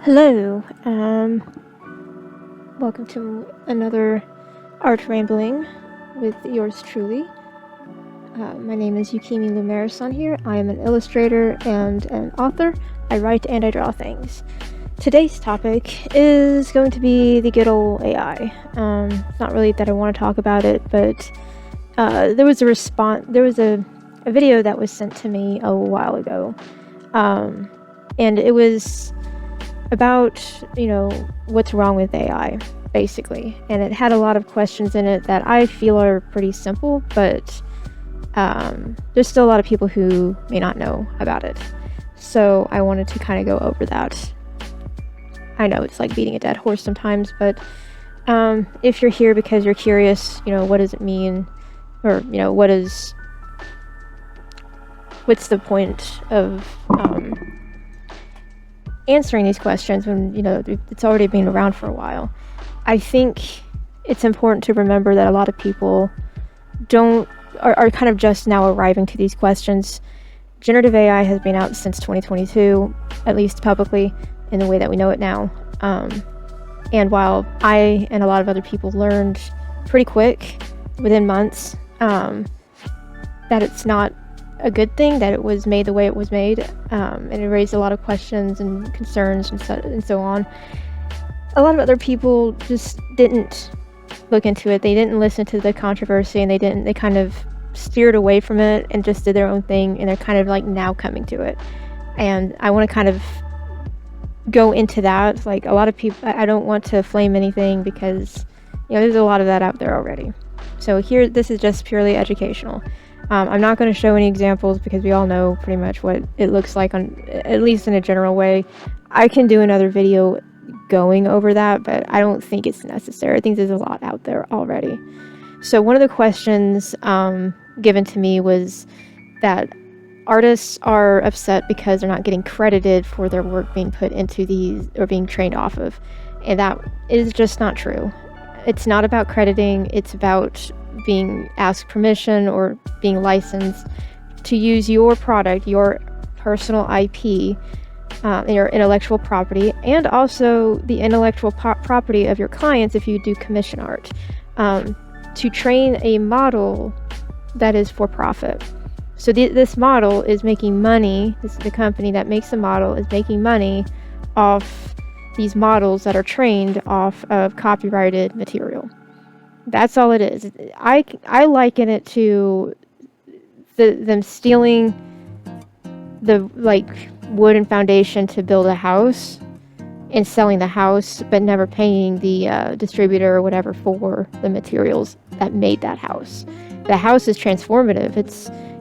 Hello, welcome to another art rambling with yours truly. My name is Yukimi Lumerason here. I am an illustrator and an author. I write and I draw things. Today's topic is going to be the good old AI. It's not really that I want to talk about it, but there was a video that was sent to me a while ago, and it was about, what's wrong with AI, basically. And it had a lot of questions in it that I feel are pretty simple, but there's still a lot of people who may not know about it. So I wanted to kind of go over that. I know it's like beating a dead horse sometimes, but if you're here because you're curious, what does it mean? Or, what's the point of answering these questions when it's already been around for a while. I think it's important to remember that a lot of people are kind of just now arriving to these questions. Generative AI has been out since 2022, at least publicly, in the way that we know it now. And while I and a lot of other people learned pretty quick, within months, that it's not a good thing that it was made the way it was made, and it raised a lot of questions and concerns and so on. A lot of other people just didn't look into it. They didn't listen to the controversy, and they kind of steered away from it and just did their own thing, and they're kind of like now coming to it. And I want to kind of go into that. Like, a lot of people, I don't want to flame anything because there's a lot of that out there already. So here, this is just purely educational. I'm not going to show any examples because we all know pretty much what it looks like, at least in a general way. I can do another video going over that, but I don't think it's necessary. I think there's a lot out there already. So one of the questions given to me was that artists are upset because they're not getting credited for their work being put into these or being trained off of. And that is just not true. It's not about crediting. It's about being asked permission or being licensed to use your product, your personal IP, your intellectual property, and also the intellectual property of your clients if you do commission art, to train a model that is for profit. So this model is making money. This is the company that makes the model is making money off these models that are trained off of copyrighted material. That's all it is. I liken it to them stealing the wood and foundation to build a house and selling the house, but never paying the distributor or whatever for the materials that made that house. The house is transformative.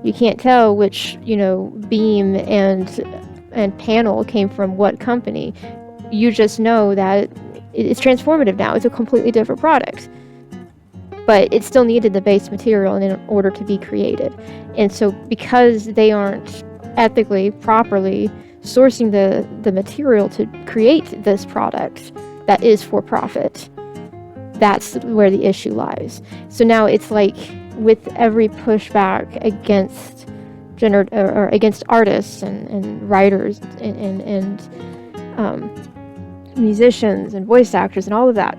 You can't tell which beam and panel came from what company. You just know that it's transformative now. It's a completely different product. But it still needed the base material in order to be created. And so because they aren't ethically, properly sourcing the material to create this product that is for profit, that's where the issue lies. So now it's like with every pushback against against artists and writers and musicians and voice actors and all of that,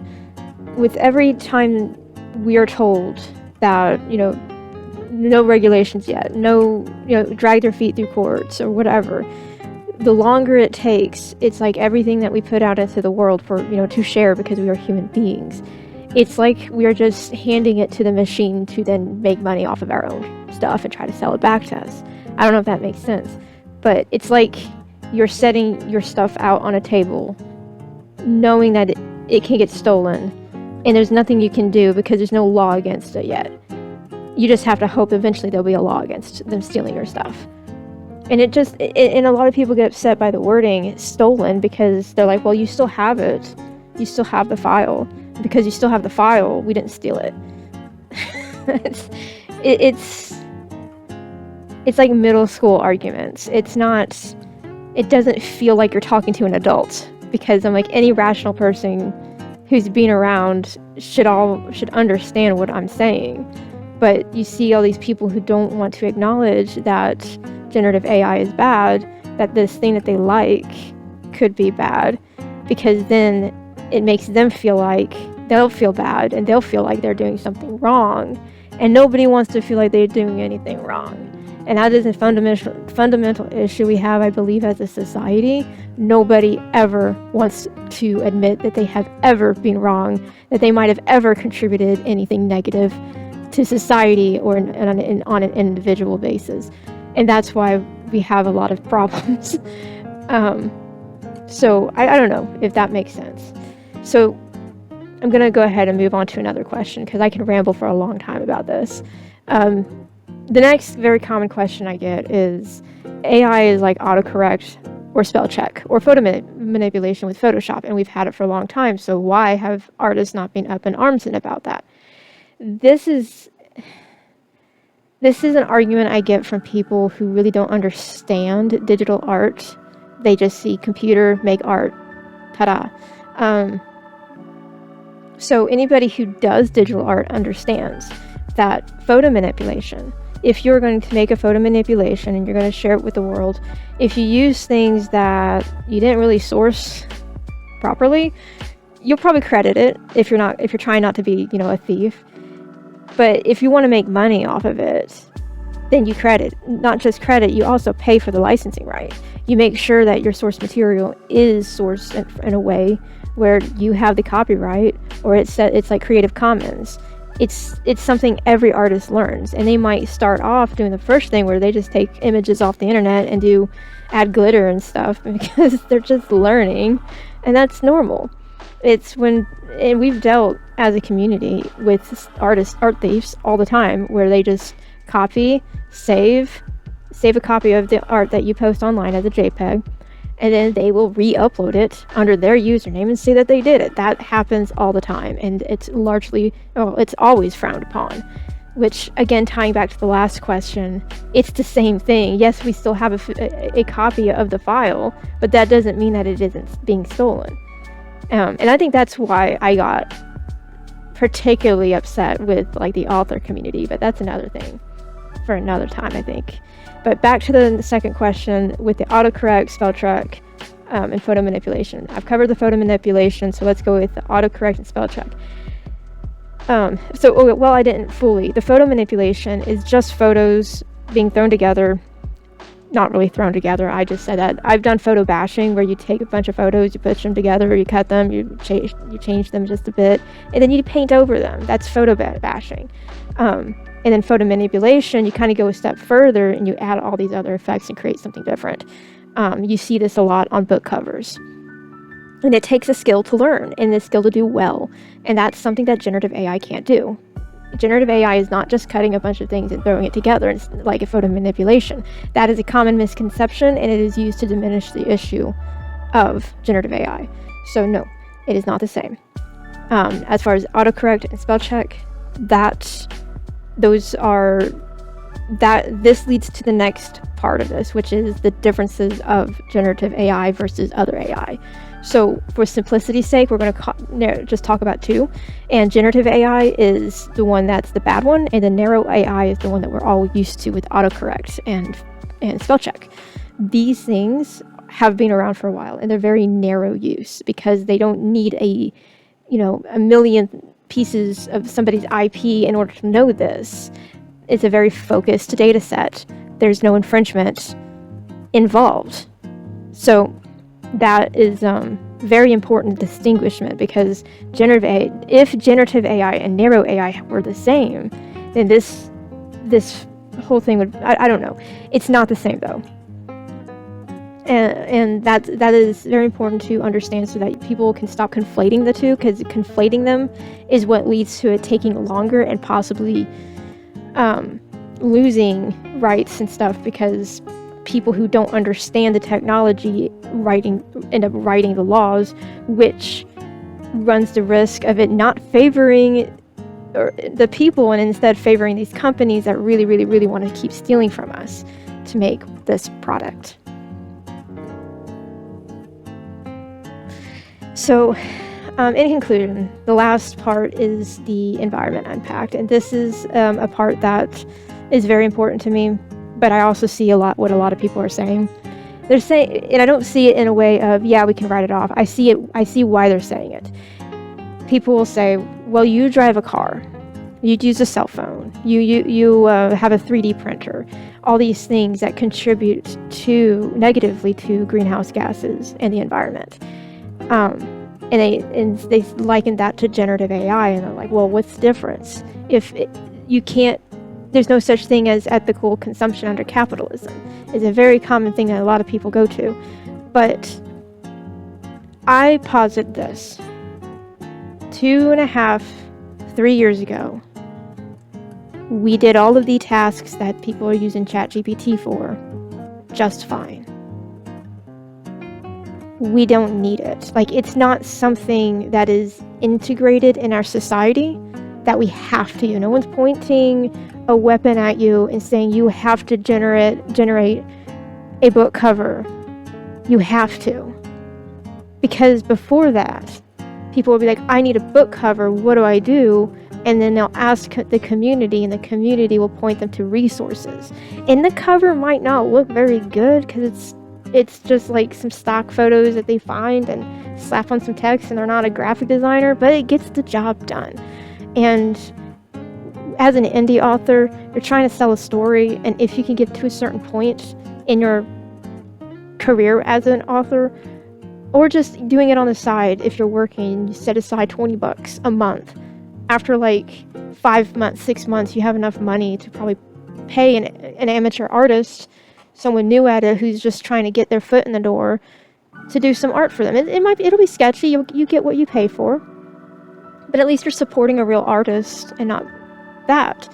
with every time we are told that, no regulations yet, no, drag their feet through courts or whatever, the longer it takes, it's like everything that we put out into the world for, to share because we are human beings. It's like we are just handing it to the machine to then make money off of our own stuff and try to sell it back to us. I don't know if that makes sense, but it's like you're setting your stuff out on a table knowing that it can get stolen. And there's nothing you can do because there's no law against it yet. You just have to hope eventually there'll be a law against them stealing your stuff. And and a lot of people get upset by the wording stolen because they're like, well, you still have it. You still have the file. Because you still have the file, we didn't steal it. It's like middle school arguments. It doesn't feel like you're talking to an adult, because I'm like, any rational person who's been around should understand what I'm saying. But you see all these people who don't want to acknowledge that generative AI is bad, that this thing that they like could be bad. because then it makes them feel like they'll feel bad and they'll feel like they're doing something wrong, and nobody wants to feel like they're doing anything wrong. And that is a fundamental issue we have, I believe, as a society. Nobody ever wants to admit that they have ever been wrong, that they might have ever contributed anything negative to society or on an individual basis. And that's why we have a lot of problems. So I don't know if that makes sense. So I'm going to go ahead and move on to another question, because I can ramble for a long time about this. The next very common question I get is, AI is like autocorrect or spell check or photo manipulation with Photoshop, and we've had it for a long time, so why have artists not been up in arms about that? This is an argument I get from people who really don't understand digital art. They just see computer make art, ta-da. So anybody who does digital art understands that photo manipulation, if you're going to make a photo manipulation and you're going to share it with the world, if you use things that you didn't really source properly, you'll probably credit it if you're trying not to be, a thief. But if you want to make money off of it, then you not just credit, you also pay for the licensing right. You make sure that your source material is sourced in a way where you have the copyright, or it's like Creative Commons. It's something every artist learns, and they might start off doing the first thing where they just take images off the internet and add glitter and stuff because they're just learning, and that's normal. And we've dealt as a community with art thieves all the time, where they just copy, save a copy of the art that you post online as a JPEG, and then they will re-upload it under their username and say that they did it. That happens all the time, and it's always frowned upon. Which, again, tying back to the last question, it's the same thing. Yes, we still have a copy of the file, but that doesn't mean that it isn't being stolen. And I think that's why I got particularly upset with the author community, but that's another thing for another time, I think. But back to the second question with the autocorrect, spell check, and photo manipulation. I've covered the photo manipulation, so let's go with the autocorrect and spell check. I didn't fully. The photo manipulation is just photos being thrown together. Not really thrown together, I just said that. I've done photo bashing, where you take a bunch of photos, you put them together, you cut them, you change them just a bit, and then you paint over them. That's photo bashing. And then photo manipulation, you kind of go a step further and you add all these other effects and create something different. You see this a lot on book covers. And it takes a skill to learn and a skill to do well. And that's something that generative AI can't do. Generative AI is not just cutting a bunch of things and throwing it together. It's like a photo manipulation. That is a common misconception, and it is used to diminish the issue of generative AI. So no, it is not the same. As far as autocorrect and spell check, this leads to the next part of this, which is the differences of generative AI versus other AI. So for simplicity's sake, we're going to just talk about two. And generative AI is the one that's the bad one, and the narrow AI is the one that we're all used to with autocorrect and spell check. These things have been around for a while, and they're very narrow use because they don't need a million pieces of somebody's IP in order to know this. It's a very focused data set. There's no infringement involved. So that is very important distinguishment, because if generative AI and narrow AI were the same, then this whole thing would, I don't know. It's not the same though. And that is very important to understand, so that people can stop conflating the two, because conflating them is what leads to it taking longer and possibly losing rights and stuff, because people who don't understand the technology end up writing the laws, which runs the risk of it not favoring the people and instead favoring these companies that really, really, really want to keep stealing from us to make this product. So, in conclusion, the last part is the environment impact, and this is a part that is very important to me, but I also see what a lot of people are saying, They're saying, and I don't see it in a way of, yeah, we can write it off. I see why they're saying it. People will say, well, you drive a car, you use a cell phone, you have a 3D printer, all these things that contribute negatively to greenhouse gases and the environment. And they liken that to generative AI, and they're like, well, what's the difference? You can't, there's no such thing as ethical consumption under capitalism. It's a very common thing that a lot of people go to. But I posit this 2.5, 3 years ago. We did all of the tasks that people are using ChatGPT for just fine. We don't need it. Like, it's not something that is integrated in our society that we have to do. No one's pointing a weapon at you and saying you have to generate a book cover. You have to. Because before that, people will be like, I need a book cover, what do I do? And then they'll ask the community, and the community will point them to resources. And the cover might not look very good because it's just like some stock photos that they find and slap on some text, and they're not a graphic designer, but it gets the job done. And as an indie author, you're trying to sell a story, and if you can get to a certain point in your career as an author, or just doing it on the side, if you're working, you set aside $20 a month. After like 5 months, 6 months, you have enough money to probably pay an amateur artist, someone new at it who's just trying to get their foot in the door, to do some art for them. It'll be sketchy. You get what you pay for, but at least you're supporting a real artist and not that.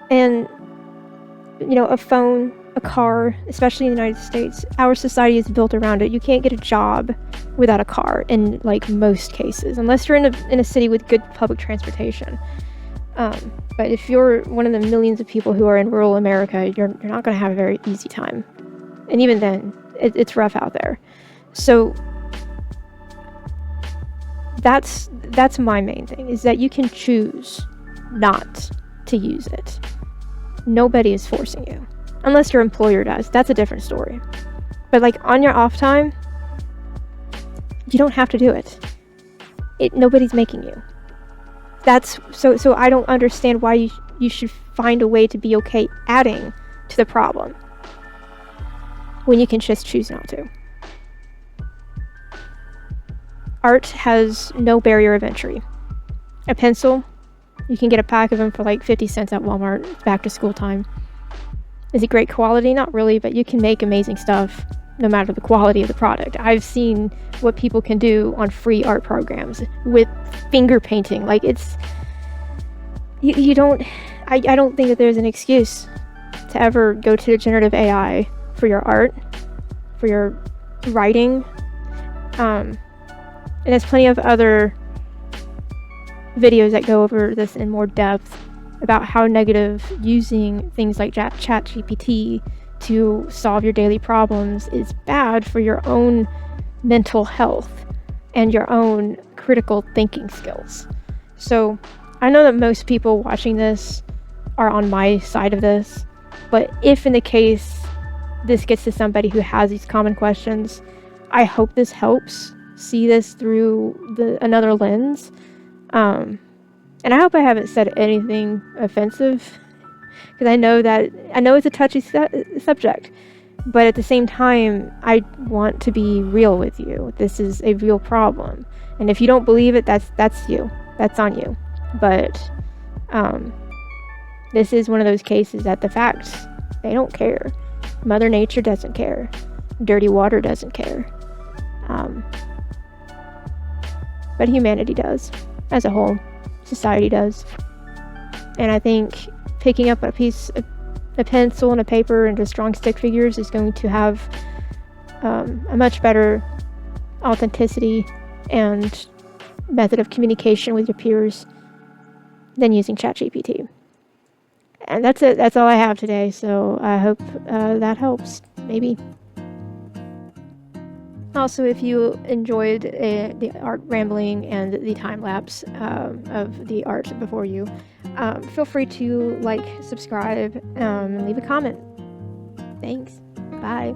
And a phone, a car, especially in the United States, our society is built around it. You can't get a job without a car in like most cases, unless you're in a city with good public transportation. But if you're one of the millions of people who are in rural America, you're not going to have a very easy time. And even then, it's rough out there. So that's my main thing, is that you can choose not to use it. Nobody is forcing you. Unless your employer does. That's a different story. But like on your off time, you don't have to do it. Nobody's making you. That's so I don't understand why you should find a way to be okay adding to the problem when you can just choose not to. Art has no barrier of entry. A pencil, you can get a pack of them for like 50 cents at Walmart. It's back to school time. Is it great quality? Not really, but you can make amazing stuff no matter the quality of the product. I've seen what people can do on free art programs with finger painting. Like, it's I don't think that there's an excuse to ever go to generative AI for your art, for your writing. And there's plenty of other videos that go over this in more depth about how negative using things like ChatGPT to solve your daily problems is bad for your own mental health and your own critical thinking skills. So I know that most people watching this are on my side of this, but if in the case this gets to somebody who has these common questions, I hope this helps see this through another lens. And I hope I haven't said anything offensive, because I know it's a touchy subject, but at the same time, I want to be real with you. This is a real problem, and if you don't believe it, that's you. That's on you. But this is one of those cases that the facts, they don't care. Mother Nature doesn't care. Dirty water doesn't care. But humanity does, as a whole. Society does. And I think picking up a pencil and a paper and just drawing stick figures is going to have a much better authenticity and method of communication with your peers than using ChatGPT. And that's it. That's all I have today. So I hope that helps. Maybe. Also, if you enjoyed the art rambling and the time lapse of the art before you, feel free to like, subscribe, and leave a comment. Thanks. Bye.